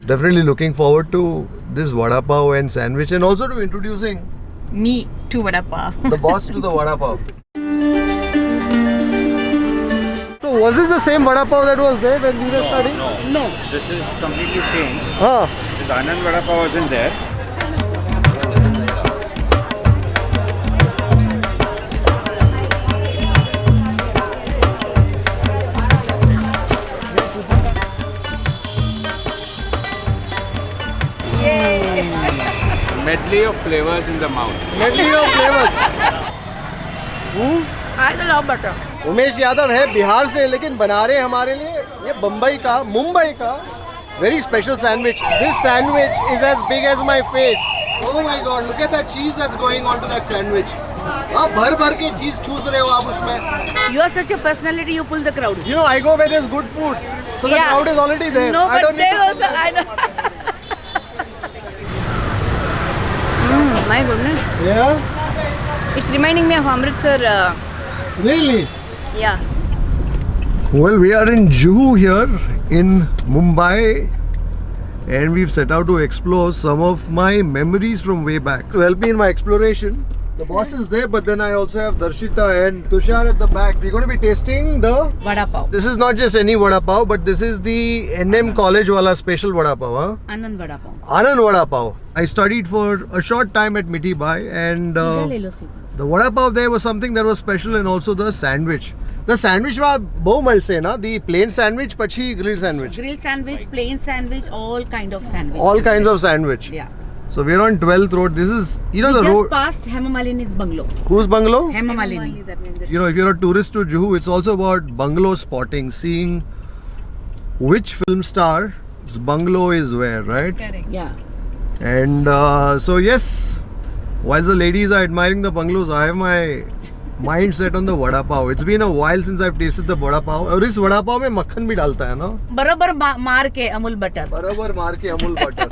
Definitely looking forward to this vada pav and sandwich, and also to introducing Me to vada pav. the boss to the vada pav. So was this the same vada pav that was there when we were studying? No. This is completely changed. Ah, This Anand Vada Pav wasn't there. Medley of flavors in the mouth. medley of flavors. I love butter. Umesh Yadav है बिहार से, लेकिन बना रहे हमारे लिए ये मुंबई का very special sandwich. This sandwich is as big as my face. Oh my god, look at that cheese that's going onto that sandwich. आप भर के चीज ठूस रहे हो आप उसमें. You are such a personality, you pull the crowd. You know, I go where there's good food, so the Yeah. crowd is already there. No, I but don't need they to also, I know. My goodness. Yeah, It's reminding me of Amritsar. really. Yeah. Well, we are in Juhu here in Mumbai, and we've set out to explore some of my memories from way back. To help me in my exploration, the boss is there, but then I also have Darshita and Tushar at the back. We're going to be tasting the... Vada pav. This is not just any vada pav, but this is the NM College wala special vada pav. Huh? Anand vada pav. Anand Vada Pav. I studied for a short time at Miti Bhai, and the vada pav there was something that was special, and also the sandwich. The sandwich was बहुत मल से ना, the plain sandwich, पछी grilled sandwich. Grilled sandwich, plain sandwich, all kind of sandwich. All kinds of sandwich. Yeah. So we're on 12th Road. This is, you know, We the just road. passed Hema Malini's bungalow. Whose bungalow? Hema Malini. You know, if you're a tourist to Juhu, it's also about bungalow spotting, seeing which film star's bungalow is where, right? Correct. Yeah. And so yes, whilst the ladies are admiring the bungalows, I have my mind set on the vada pav. It's been a while since I've tasted the vada pav. और इस vada pav में मक्खन भी डालता है ना? बराबर मार के अमूल बटर. बराबर मार के Amul butter.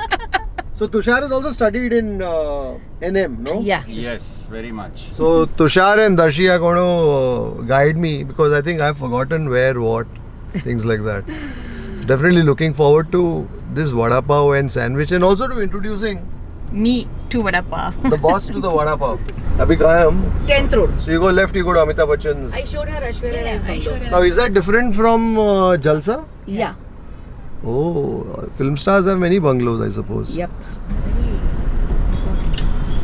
So Tushar has also studied in NM, no? Yeah. Yes, very much. So Tushar and Darshi are going to guide me, because I think I've forgotten where, what, things like that. So definitely looking forward to this vada pav and sandwich, and also to introducing Me to vada pav. the boss to the vada pav. Abhi kahan hai hum? 10th road. So you go left, you go to Amitabh Bachchan's. I showed her Aishwarya Rai's bungalow. Now is that different from Jalsa? Yeah. Oh, film stars have many bungalows, I suppose. Yep.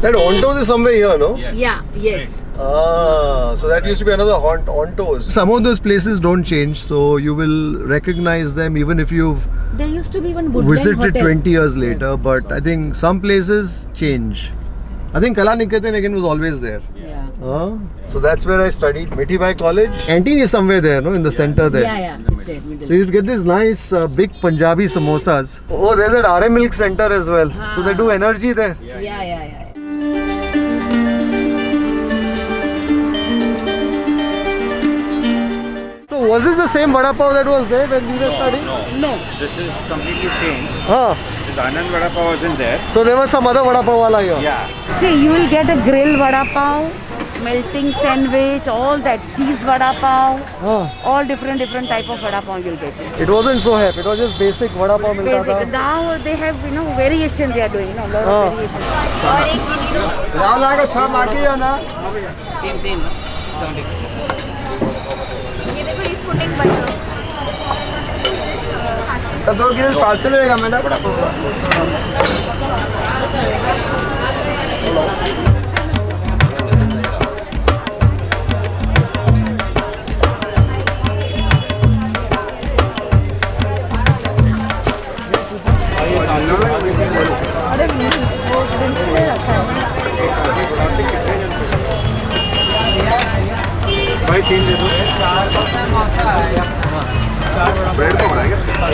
That Ontos is somewhere here, no? Yes. Yeah. Yes. Ah, so that used to be another Ontos. Some of those places don't change, so you will recognize them even if you've There used to be one Woodland visited hotel. 20 years later. But I think some places change. I think Kala Niketan again was always there. Yeah. So that's where I studied. Miti Bhai College. Canteen is somewhere there, no? In the center there. Yeah. It's there, middle. So you used to get these nice big Punjabi samosas. Oh, there's that RM Milk Center as well. So they do energy there. Yeah. So was this the same vada pav that was there when we were studying? No. This is completely changed. Ah, This Anand Vada Pav wasn't there. so there was some other vada pav wala here. Yeah. See, you will get a grilled vada pav, melting sandwich, all that cheese vada pav, Ah, all different type of vada pav you'll get. it wasn't so hep. It was just basic vada pav milta Basic. tha. Now they have variation they are doing, lot of variation. ये देखो इस pudding butter भाई 3 दे दो।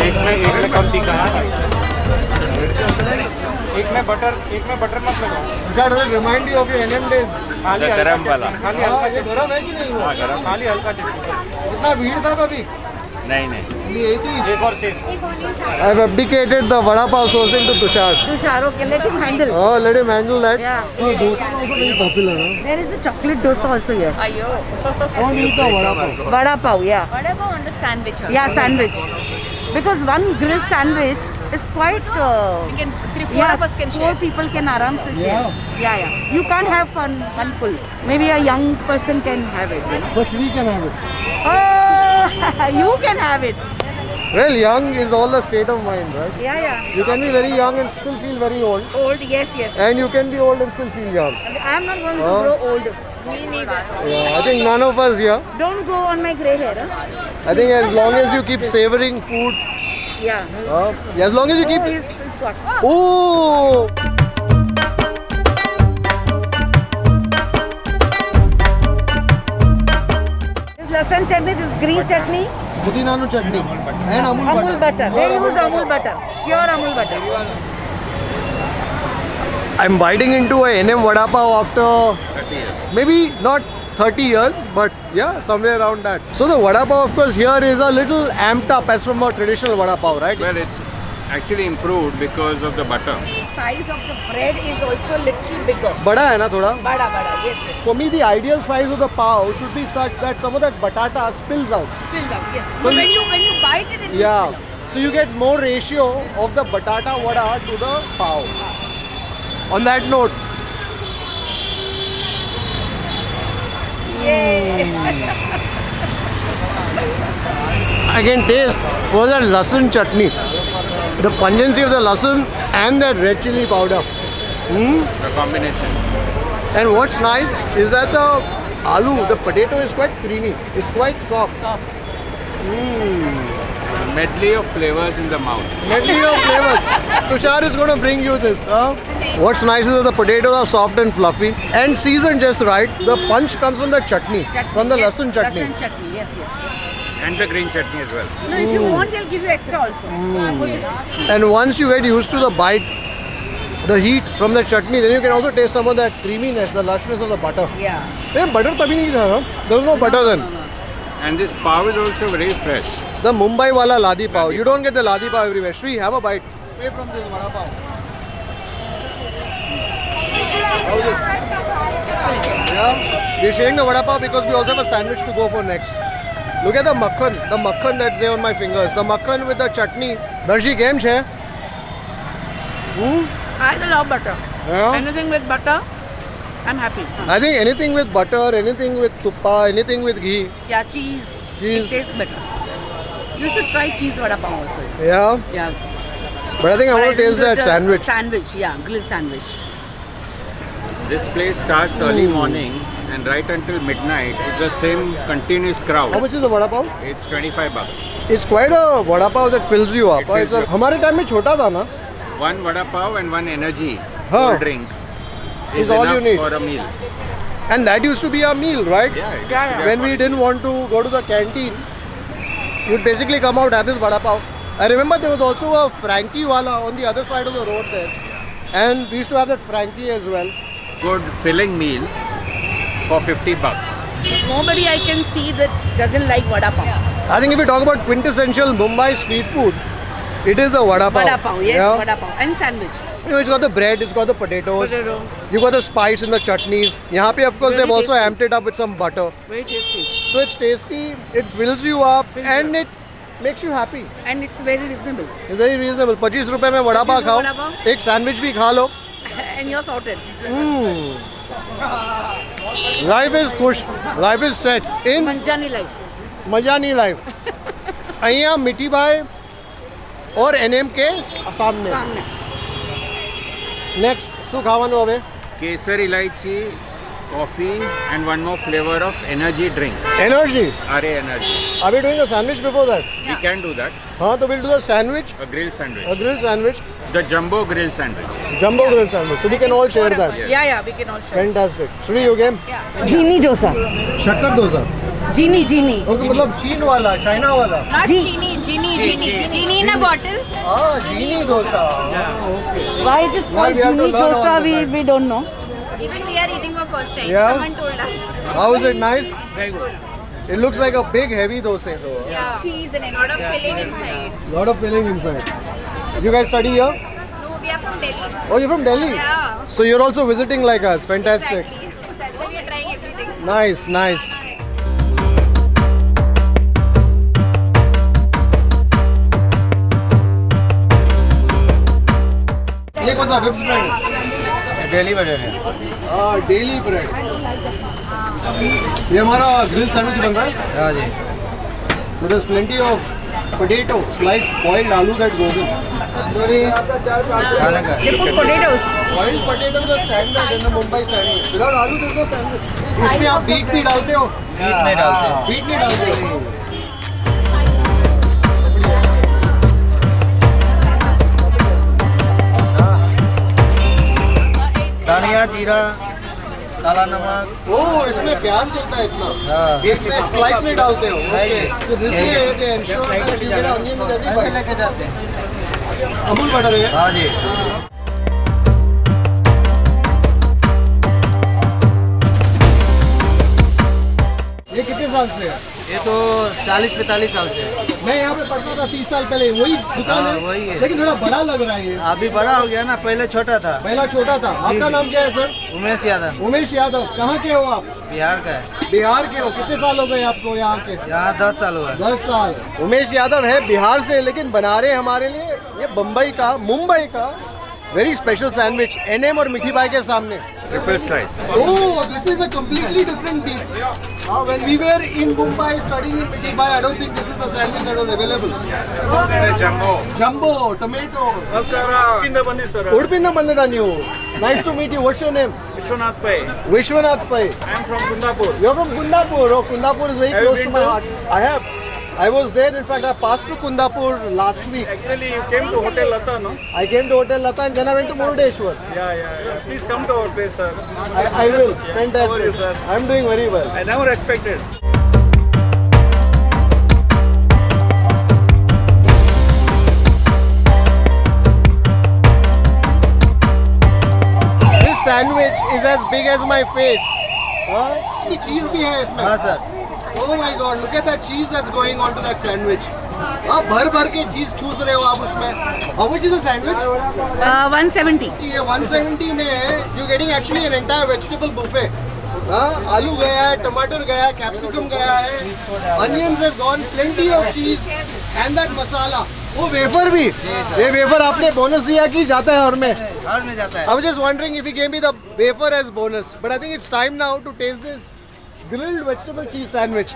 एक में कम तीखा है। एक में बटर मत लगाओ। Tushar, does it remind you of your NM days? खाली गरम वाला। खाली हल्का ये गरम है कि नहीं वो? हाँ गरम। खाली हल्का दे। इतना भीड़ था कभी? नहीं। In the 80s. एक और same. I have abdicated the vada pav sourcing to Tushar. Tusharo, let him handle. Oh, let him handle that. Yeah. Oh, dosa is also very popular, huh? There is a chocolate dosa also here. Don't eat the vada pav. Vada pav, yeah. Vada pav on the sandwich also. Yeah, sandwich. Because one grilled sandwich It's quite. We can, four of us can four share. people can aram se share. Yeah. Yeah. You can't have one full. Maybe a young person can have it. You know? So Shri can have it. Oh, you can have it. Well, young is all the state of mind, right? Yeah, yeah. You can be very young and still feel very old. Old, yes, yes. And you can be old and still feel young. I'm not going to grow old. Me neither. Yeah, I think none of us here. Don't go on my grey hair. Huh? I think as long as you keep savoring food, Yeah. as long as you keep. Oh, he's got. Oh! This lasan chutney, this green chutney, Pudina no chutney and Amul Amul butter. They use Amul butter, pure Amul butter. I'm biting into a NM Vada Pav after 30 years. maybe not 30 years, but yeah, somewhere around that. So the Vada Pav, of course, here is a little amped up as from a traditional Vada Pav, right? Well, it's actually improved because of the butter. Size of the bread is also little bigger. Bada hai na thoda? Bada, yes, yes. For me, the ideal size of the pav should be such that some of that batata spills out. Spills out, yes. But when you bite it, it will Yeah. spill out. So you get more ratio of the batata vada to the pav. On that note, I can taste for that lasan chutney, the pungency of the lasan and that red chili powder. The combination. And what's nice is that the aloo, the potato is quite creamy. It's quite soft. Medley of flavors in the mouth. Medley of flavors. Tushar is going to bring you this. Huh? What's nice is that the potatoes are soft and fluffy and seasoned just right. The punch comes from the chutney, from the lasan chutney. Lasan chutney, yes, yes. And the green chutney as well. No, if you want, they'll give you extra also. And once you get used to the bite, the heat from the chutney, then you can also taste some of that creaminess, the lushness of the butter. Yeah. Hey, butter tabhi nahi tha, huh? There was no butter then. And this pav is also very fresh. The Mumbai wala ladi pav. You don't get the ladi pav everywhere. Shri, have a bite. Away from this vada pav. How is it? Excellent. Yeah. We're sharing the vada pav because we also have a sandwich to go for next. Look at the makhan that's there on my fingers. The makhan with the chutney. Darshi, kem chhe? I love butter. Yeah. Anything with butter, I'm happy. I think anything with butter, anything with tuppa, anything with ghee. Yeah, cheese. Cheese. It tastes better. You should try cheese vada pav also. Yeah. Yeah. But I think I want to taste that sandwich. Sandwich, yeah, grill sandwich. This place starts early morning and right until midnight it's the same continuous crowd. How much is the vada pav? It's 25 bucks. It's quite a vada pav that fills you up. It fills you up. हमारे time में छोटा था ना? One vada pav and one energy Huh. cold drink Is is all you enough need. for a meal. And that used to be our meal, right? Yeah, it used Yeah, to be When we according- didn't want to go to the canteen, you'd basically come out, have this vada pav. I remember there was also a Frankie wala on the other side of the road there. And we used to have that Frankie as well. good filling meal for 50 bucks. Nobody I can see that doesn't like vada pav. I think if we talk about quintessential Mumbai street food, it is a vada pav. Vada pav, yes, Yeah. vada pav. And sandwich. You know, it's got the bread, it's got the potatoes, Potato. you got the spice in the chutneys. यहाँ पे of course Very they've also tasty. amped it up with some butter. Very tasty. So it's tasty, it fills you up and it makes you happy. And it's very reasonable. It's very reasonable. 25 रुपए में वड़ा पाव 25 खाओ, वड़ा पाव। एक sandwich भी खा लो. And you're sorted. Life is खुश, life is set in Manjani life. મજાની life. અહીંયા મીઠીભાઈ और NM के सामने. Saamne. Next, શું ખાવાનું હવે? Kesar elaichi, coffee and one more flavor of energy drink. Energy. RA energy. Are we doing a sandwich before that? We can do that. हाँ तो we'll do a sandwich, A grilled sandwich. a grilled sandwich, The jumbo grilled sandwich. jumbo grilled sandwich. So we can all share that. Yeah, we can all share. Fantastic. Shri, you game? Genie dosa. शक्कर dosa. Genie. Okay मतलब चीन वाला, China वाला. Not genie in a bottle. हाँ, चीनी dosa. Why it is Why called we have to genie learn all dosa, this, we don't know. Even we are eating for first time. Yeah? Someone told us. How is it nice? Very good. It looks like a big heavy dosa though. Yeah. Cheese and a lot of filling inside. Lot of filling inside. You guys study here? No, we are from Delhi. Oh, you're from Delhi? Yeah. So you're also visiting like us. Fantastic. Exactly. That's why we are trying everything. Nice, nice. ये कौन सा whipped bread है? Daily butter है. Daily bread. ये हमारा grill sandwich बन रहा है. हाँ जी. So there's plenty of potato, sliced boiled aloo that goes in. खाने का. They put potatoes. Boiled potato is the standard in the Mumbai sandwich. Without aloo there's no sandwich. इसमें आप बीट भी डालते हो? बीट नहीं डालते. बीट नहीं डालते हो. धनिया, जीरा, काला नमक. ओह, इसमें प्याज डलता है इतना. हाँ. इसमें स्लाइस में डालते हो. नहीं. So this way they ensure that you get onion with every ऐसे bite. लेके जाते हैं. अमूल बटर है. हाँ जी. ये कितने साल से है? ये तो 40-45 साल से है. मैं यहाँ पे पढ़ता था 30 साल पहले. वही दुकान हाँ, है. वही है. लेकिन थोड़ा बड़ा लग रहा है ये. अभी बड़ा हो गया ना, पहले छोटा था. पहला छोटा था. आपका नाम क्या है सर? उमेश यादव. उमेश यादव. कहाँ के हो आप? बिहार का है. बिहार के हो. कितने साल हो गए आपको यहाँ के? यहाँ 10 साल हुआ. 10 साल. उमेश यादव है बिहार से, लेकिन बना रहे हमारे लिए ये मुंबई का वेरी स्पेशल सैंडविच. एनएम और मिठी बाई के सामने. Triple slice. Oh, this is a completely different dish. When we were in Mumbai studying in Mithi Bai, I don't think this is the sandwich that was available. Jumbo, tomato. Udupinna bandada ನೀವು. Nice to meet you. What's your name? Vishwanath Pai. Vishwanath Pai. I am from Kundapur. You're from Kundapur. Oh, Kundapur is very Have you close to been my to- heart. I have. I was there. In fact, I passed through Kundapur last week. Actually, you came to Hotel Lata, no? I came to Hotel Lata and then I went to Murdeshwar. Yeah. Please come to our place, sir. I will. How are Fantastic. you, sir? I'm doing very well. I never expected. This sandwich is as big as my face. ये चीज भी है इसमें. हाँ sir. Oh my God! Look at that cheese that's going onto that sandwich. आप भर के चीज ठूस रहे हो आप उसमें. How much is a sandwich? 170. ये 170 में you're getting actually an entire vegetable buffet. हाँ, आलू गया है, टमाटर गया है, कैप्सिकम गया है, onions have gone, plenty of cheese and that masala. वो वेफर भी. ये वेफर आपने बोनस दिया कि जाता है हर में? हर में जाता है. I was just wondering if he gave me the wafer as bonus, but I think it's time now to taste this grilled vegetable cheese sandwich.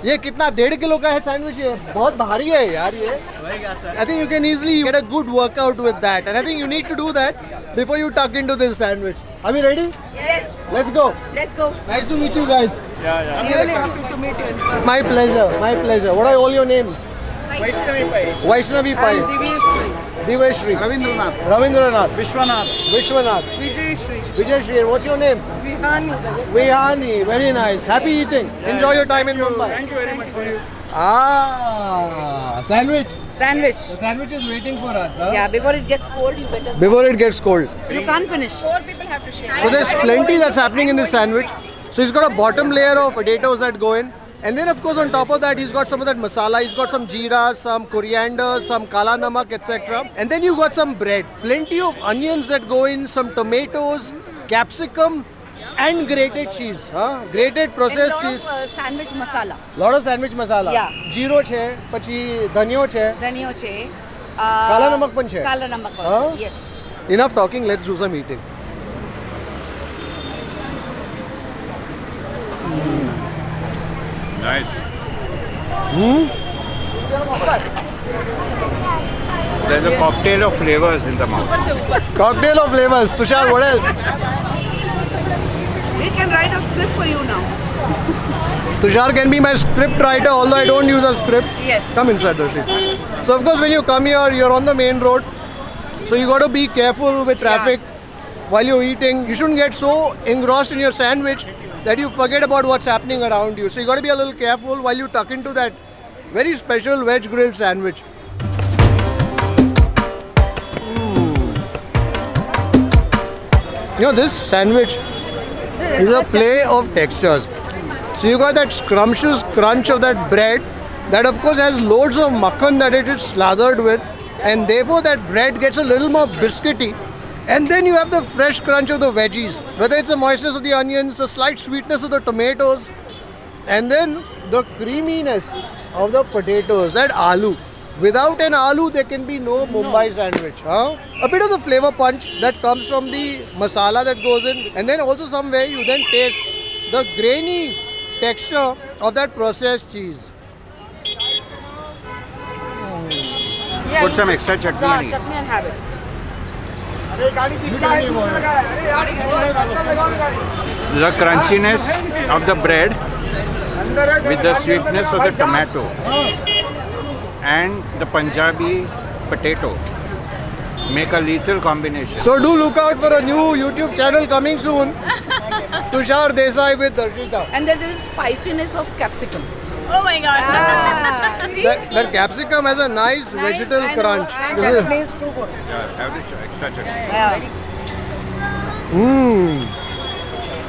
ये कितना 1.5 किलो का है सैंडविच. ये बहुत भारी है यार ये. I think you can easily get a good workout with that, and I think you need to do that before you tuck into this sandwich. Are we ready? Yes. Let's go. Let's go. Nice to meet you guys. Yeah. Really happy to meet you. My pleasure. My pleasure. What are all your names? Vaishnavi Pai. Vaishnavi Pai. Diveshri. Ravindranath. Vishwanath. Vijayshri. And what's your name? Vihani. Very nice. Happy eating. Enjoy your time in Mumbai. Thank you very much for you. Sandwich. Sandwich. The sandwich is waiting for us. Huh? Yeah, before it gets cold, you better. Before it gets cold. You can't finish. 4 people have to share. So there's plenty that's happening in this sandwich. So he's got a bottom layer of potatoes that go in. And then of course on top of that he's got some of that masala. He's got some jeera, some coriander, some kala namak, etc. And then you got some bread. Plenty of onions that go in, some tomatoes, capsicum and grated cheese. Huh? Grated processed cheese. Sandwich masala. Lot of sandwich masala. Yeah. Jeero છે, પછી ધનિયો છે. ધનિયો છે. કાલા નમક પણ છે. કાલા નમક Huh? also. Yes. Enough talking, let's do some eating. Nice. There's a cocktail of flavors in the mouth. Cocktail of flavors. Tushar, what else? We can write a script for you now. Tushar can be my script writer, although I don't use a script. Yes. Come inside, Darshi. So of course when you come here, you're on the main road. So you got to be careful with traffic while you're eating. You shouldn't get so engrossed in your sandwich that you forget about what's happening around you. So you got to be a little careful while you tuck into that very special veg grilled sandwich. You know, this sandwich is a play of textures. So you got that scrumptious crunch of that bread that of course has loads of makhan that it is slathered with, and therefore that bread gets a little more biscuity. And then you have the fresh crunch of the veggies, whether it's the moistness of the onions, the slight sweetness of the tomatoes, and then the creaminess of the potatoes, that aloo. Without an aloo, there can be no Mumbai sandwich. Huh? A bit of the flavor punch that comes from the masala that goes in, and then also somewhere you then taste the grainy texture of that processed cheese. Yeah, Put some extra chutney on it. chutney and have it. The crunchiness of the bread with the sweetness of the tomato and the Punjabi potato make a lethal combination. So do look out for a new YouTube channel coming soon. Tushar Desai with Darshita. And then there is spiciness of capsicum. Oh my god. See? That capsicum has a nice vegetal and crunch. And This is- chutney is too good. Yeah, have the extra chutney. Yeah.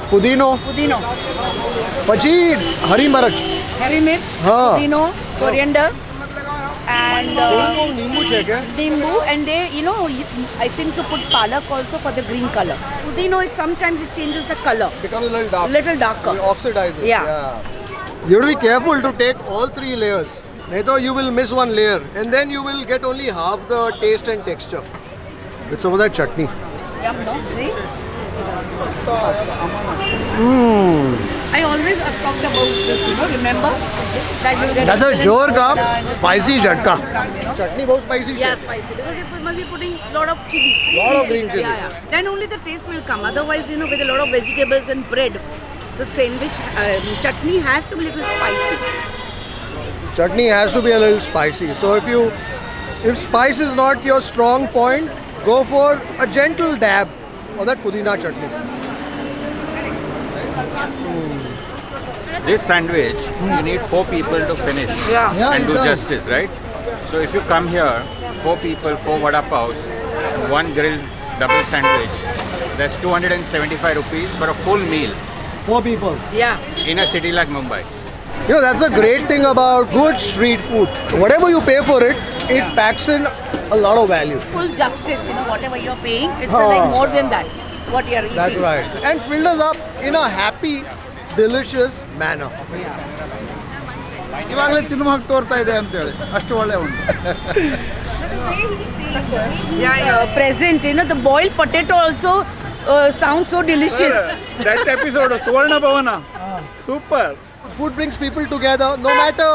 Pudino. Pudino, Pachi Hari Marach. heavy mirch, हाँ. pudino, coriander, and Nimbu check hai. nimbu. And they, I think to put palak also for the green color. Pudino, sometimes it changes the color, Becomes a little dark. little darker. It oxidizes. Yeah. You have to be careful to take all three layers. Naito you will miss one layer and then you will get only half the taste and texture. With some of that chutney. Yum, no? See? I always have talked about this, remember? That you get That's a jor ka and spicy jhatka. you know. Chutney बहुत spicy Yeah, है. spicy. Because you must be putting a lot of chili. Lot of green chili. Yeah. Then only the taste will come. Otherwise, with a lot of vegetables and bread, the sandwich chutney has to be a little spicy. Chutney has to be a little spicy. So if spice is not your strong point, go for a gentle dab of that pudina chutney. This sandwich, you need 4 people to finish Yeah. and it do does. justice, right? So if you come here, 4 people, 4 vada paos, 1 grilled double sandwich, that's 275 rupees for a full meal 4 people. Yeah. in a city like Mumbai. That's a great thing about good street food. Whatever you pay for it, it packs in a lot of value. Full justice, whatever you're paying, it's Huh. like more than that. What you're eating. That's right. And filled us up in a happy, delicious manner. ಇವಾಗಲೇ ತಿನ್ನು ಹಾಕಿ ತೋರ್ತಾ ಇದೆ ಅಂತೇಳಿ ಅಷ್ಟು ಒಳ್ಳೆ ಉಂಟು. Present, the boiled potato also sounds so delicious. That episode Suvarna Bhavan super. Food brings people together, no matter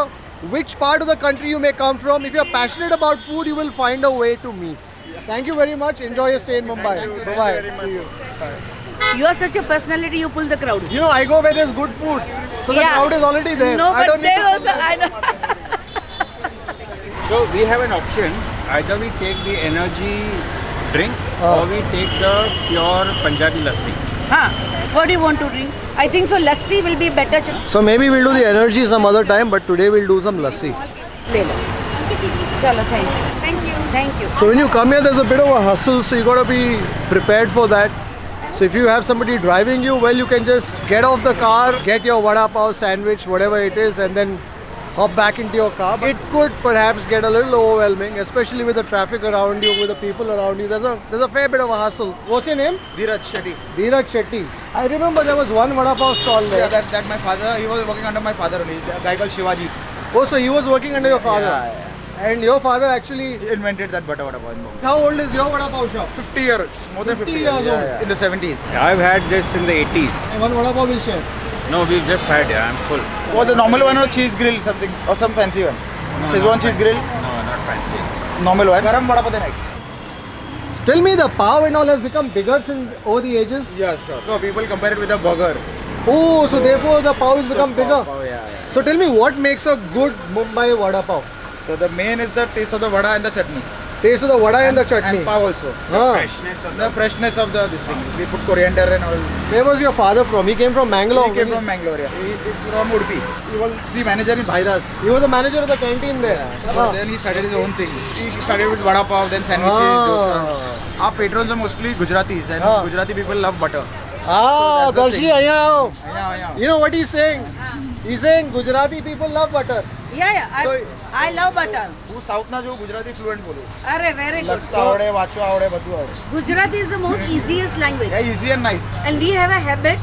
which part of the country you may come from. If you're passionate about food, you will find a way to meet. Thank you very much. Enjoy your stay in Mumbai. Bye-bye. See you. You are such a personality, you pull the crowd. I go where there's good food. So the Yeah. crowd is already there. No, I but don't need there to also, I know. So we have an option. Either we take the energy drink or we take the pure Punjabi lassi. What do you want to drink? I think so lassi will be better. So maybe we'll do the energy some other time, but today we'll do some lassi. Le lo. Chalo, thank you. Thank you. So when you come here, there's a bit of a hustle, so you got to be prepared for that. So if you have somebody driving you, well, you can just get off the car, get your vada pav sandwich, whatever it is, and then hop back into your car. It could perhaps get a little overwhelming, especially with the traffic around you, with the people around you. There's a fair bit of a hustle. What's your name? Dheeraj Shetty. Dheeraj Shetty. I remember there was one vada pav stall there. Yeah, that my father, he was working under my father only, a guy called Shivaji. Oh, so he was working under your father. And your father actually. He invented that butter vada pav in Mumbai. How old is your vada pav shop? 50 years, more than 50 years old. In the 70s. I've had this in the 80s. One vada pav will share. No, we've just had, I'm full. Or the normal one or cheese grill something, or some fancy one. Szechuan cheese grill, No, not fancy. normal one. Garam vada pav night. Tell me, the pav and all has become bigger since over the ages. Yeah, sure. So people compare it with a burger. Oh, so therefore the pav has become bigger. Oh yeah. So tell me, what makes a good Mumbai vada pav? So the main is the taste of the vada and the chutney. Taste of the vada and the chutney. And pav also. Freshness of The freshness of this thing. We put coriander and all. Where was your father from? He came from Mangalore. He came from Mangalore. Yeah. He is from Udupi. He was the manager in Bhairas. He was the manager of the canteen there. So then he started his own thing. He started with vada pav, then sandwiches, dosa. Our patrons are mostly Gujaratis, and Gujarati people love butter. Ah, that's the Darshi, thing. aaya aao. Yeah. You know what he's saying? He's saying Gujarati people love butter. Yeah. I love butter. હું સાઉથના જો Gujarati fluent બોલું. Arre, very good. લખતા આવડે, વાંચવા આવડે, બધું આવડે. Gujarati is the most easiest language. Yeah, easy and nice. And we have a habit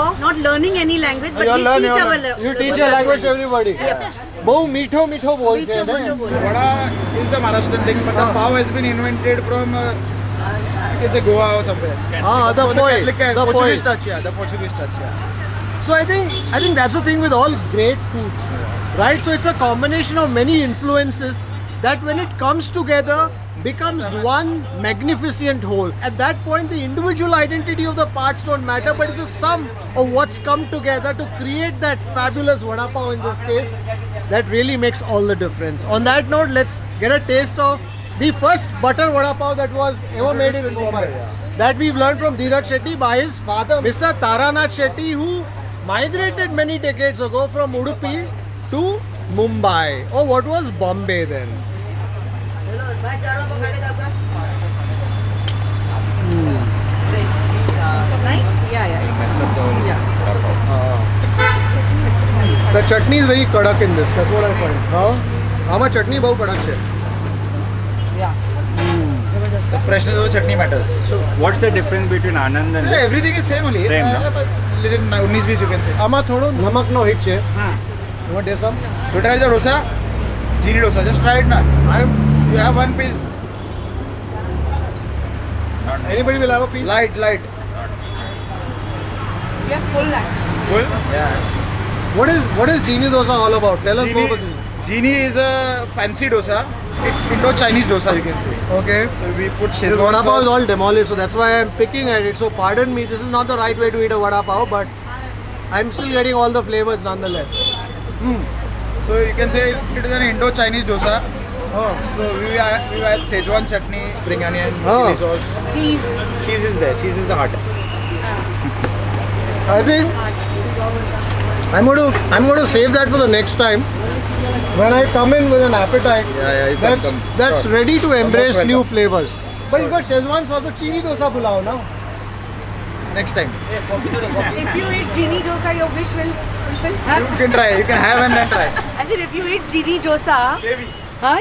of not learning any language, but You we learn teach your our language. You teach your language to everybody. બહુ મીઠો મીઠો બોલ છે ને. Vada is the Maharashtrian thing, but the pav has been invented from you can say Goa or somewhere. Ah, the point. The Portuguese point. touch, yeah. The Portuguese touch, yeah. So I think that's the thing with all great foods, right? So it's a combination of many influences that when it comes together becomes one magnificent whole. At that point, the individual identity of the parts don't matter, but it's the sum of what's come together to create that fabulous vada pav in this case that really makes all the difference. On that note, let's get a taste of the first butter vada pav that was ever made in Mumbai. That we've learned from Dheeraj Shetty by his father, Mr. Taranath Shetty, who migrated many decades ago from Udupi to Mumbai, or what was Bombay then. Nice? Yeah. The chutney is very kadak in this. That's what I find. Our chutney बहुत kadak है. The freshness of the chutney matters. So what's the difference between Anand and So this? everything is same only. Same, no? Little 19-20 you can say. આમાં થોડો નમકનો hit છે. You want to taste some? You try the dosa? Genie dosa. Just try it now. You have one piece. Anybody will have a piece? Light. We have full lunch. Full? Yeah. What is Genie dosa all about? Tell us more about this. Genie is a fancy dosa. Indo-Chinese dosa you can say. Okay. So we put This Szechuan vada pav is all sauce. demolished, so that's why I'm picking at it. So pardon me, this is not the right way to eat a vada pav, but I'm still getting all the flavors nonetheless. So you can say it is an Indo-Chinese dosa. Oh. So we had Szechuan chutney, spring onion, Oh. chili sauce. Cheese. Cheese is there. Cheese is the heart. I think I'm going to save that for the next time. When I come in with an appetite, Yeah, you can come. that's Sure. ready to embrace welcome. new flavors. But you got Szechuan sauce, so chili dosa pulao now. Next time. If you eat genie dosa, your wish will fulfill. You can try. You can have and then try. I said if you eat genie dosa,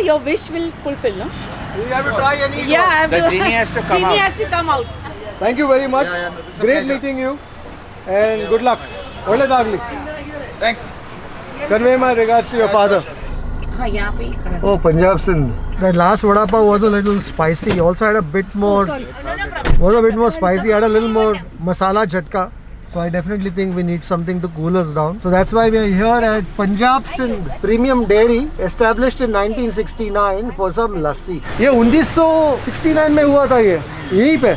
your wish will fulfill, no? You have to try and eat. Yeah, I one. have The to. genie has to come Genie out. has to come out. Thank you very much. Yeah, it's a Great pleasure. meeting you. And good luck. Oledagli. Thanks. Convey my regards to your father. हाँ यहाँ पे ही खड़ा. Oh, Punjab Sindh. That last vada pav was a little spicy. Also had a bit more. Was a bit more spicy. Had a little more masala jhatka. So I definitely think we need something to cool us down. So that's why we are here at Punjab Sindh Premium Dairy, established in 1969 for some lassi. ये 1969 में हुआ था ये. यहीं पे.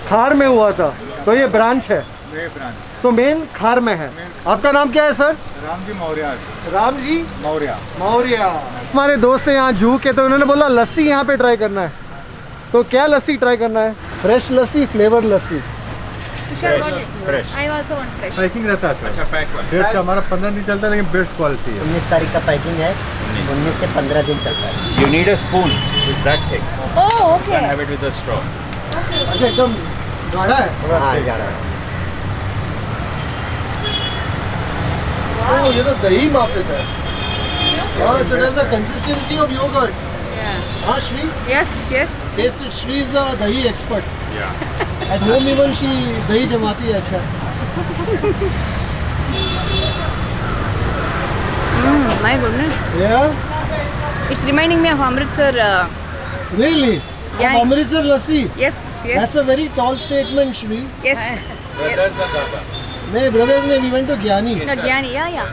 खार में हुआ था. तो ये ब्रांच है. तो मेन खार में है. आपका नाम क्या है सर? रामजी मौर्य. राम जी मौर्य. मौर्य. हमारे दोस्त हैं यहाँ जूह के, तो उन्होंने बोला लस्सी यहाँ पे ट्राई करना है. तो क्या लस्सी ट्राई करना है? Fresh lassi, flavour lassi. Fresh. I also want fresh. Packing रहता है सर. अच्छा पैक वाला. डेट से हमारा 15 दिन चलता है, लेकिन बेस्ट क्वालिटी है. 19 तारीख का पैकिंग है. 19 से 15 दिन चलता है. You need a spoon. It's that thick. Oh, You okay. can have it with a straw. अच्छा एकदम गाढ़ा है. हाँ ज़्यादा. Oh, ये तो दही माफिक है. Oh, so it has the consistency of yogurt. हाँ Shri, Yes. taste it. Shri is the dahi expert. Yeah. At home even she dahi जमाती है अच्छा. My goodness. Yeah, It's reminding me of Amritsar. really. Yeah. Amritsar lassi. Yes. That's a very tall statement, Shri. Yes. नहीं brothers ने we went to Gyani. No, Gyani. Yeah.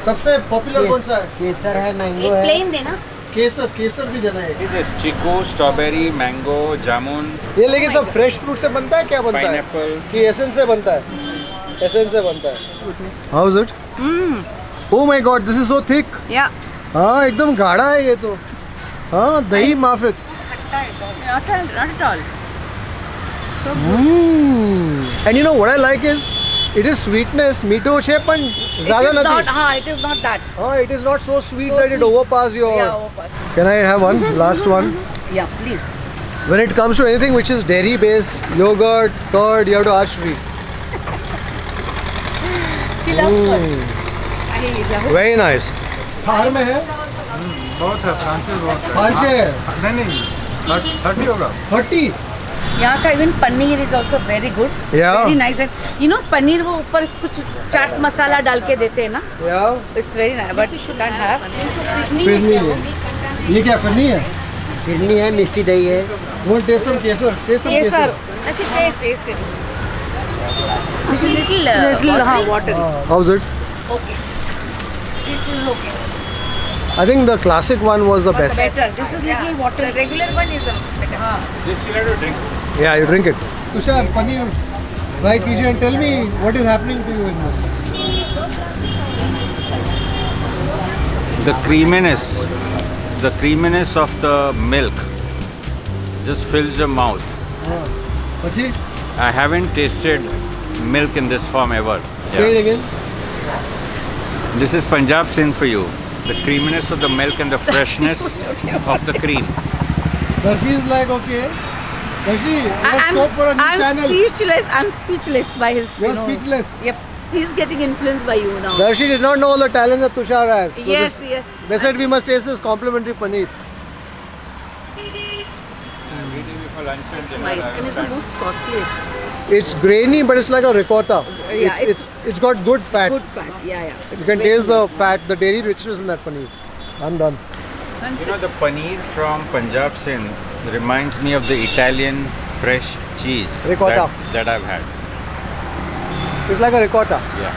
सबसे popular कौन सा है? केसर है, मैंगो एक है. plain देना. केसर भी देना है. See this chiku, strawberry, mango, jamun, ये लेकिन सब फ्रेश फ्रूट से बनता है, क्या बनता है? pineapple. कि एसेंस से बनता है? एसेंस से बनता है. How is it? Oh my God, this is so thick. Yeah. हाँ एकदम गाढ़ा है ये तो. हाँ दही माफिक. Not at all. So And you know what I like is it is sweetness. मीठो છે પણ ज़्यादा नहीं. it is not that. हाँ, it is not so sweet So that it sweet. overpass your. Yeah, overpass. Can I have one? Last one. Yeah, please. When it comes to anything which is dairy based, yogurt, curd, you have to ask Shri. She loves curd. I love Very nice. Thar में है? बहुत है, फ्रांसीसी बहुत है. पाँच है. नहीं 30 होगा. 30. यहाँ का even paneer is also very good. Yeah. Very nice. And you know paneer वो ऊपर कुछ चाट मसाला डाल के देते हैं ना. Yeah. It's very nice. But you can't have. Phirni है. ये क्या फिरनी है? फिरनी है, मिष्टी दही है. वो टेसम केसर. टेसम Yes sir. Kesar. Actually taste it. This is little watery. How's it? Okay. This is okay. I think the classic one was the best. Better. This is little water. The regular one is better. This you have to drink. Yeah, you drink it. Tushar, paneer try कीजिए and tell me what is happening to you in this. The creaminess of the milk just fills your mouth. પછી I haven't tasted milk in this form ever. say it again. This is Punjab Sindh for you. The creaminess of the milk and the freshness of the cream. Darshi is like okay. Darshi, let's go for a new channel. I'm speechless by his. You're speechless. Yep. He's getting influenced by you now. Darshi did not know all the talent that Tushar has. So Yes, this- yes. They said we must taste this complimentary paneer. It's nice. And it's the most costliest. It's grainy, but it's like a ricotta. Yeah, it's got good fat. Good fat. Yeah, yeah. You can taste the fat, the dairy richness in that paneer. I'm done. You know, the paneer from Punjab Sindh reminds me of the Italian fresh cheese Ricotta. that I've had. It's like a ricotta. Yeah,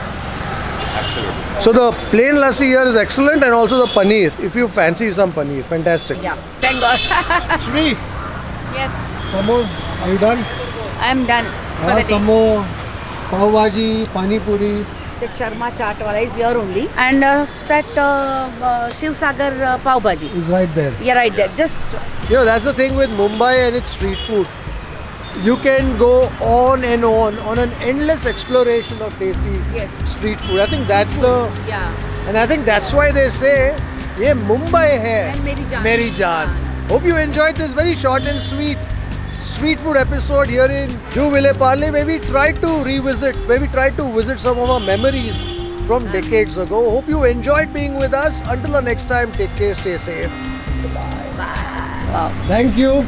absolutely. So the plain lassi here is excellent, and also the paneer. If you fancy some paneer, fantastic. Yeah. Thank God. Shri, Yes. samo, are you done? I'm done for the day. Samo, pav bhaji, pani puri. The Sharma chaat wala is here only. And that Shiv Sagar pav bhaji. Is right there. Yeah, right there. Just You know, that's the thing with Mumbai and its street food. You can go on and on an endless exploration of tasty Yes. street food. I think that's the, yeah. and I think that's why they say, "ये Mumbai hai, And Meri Jaan." Meri Jaan." Hope you enjoyed this very short and sweet street food episode here in Juhu Ville Parle, where we tried to visit some of our memories from decades ago. Hope you enjoyed being with us. Until the next time, take care, stay safe. Bye. Wow. Thank you.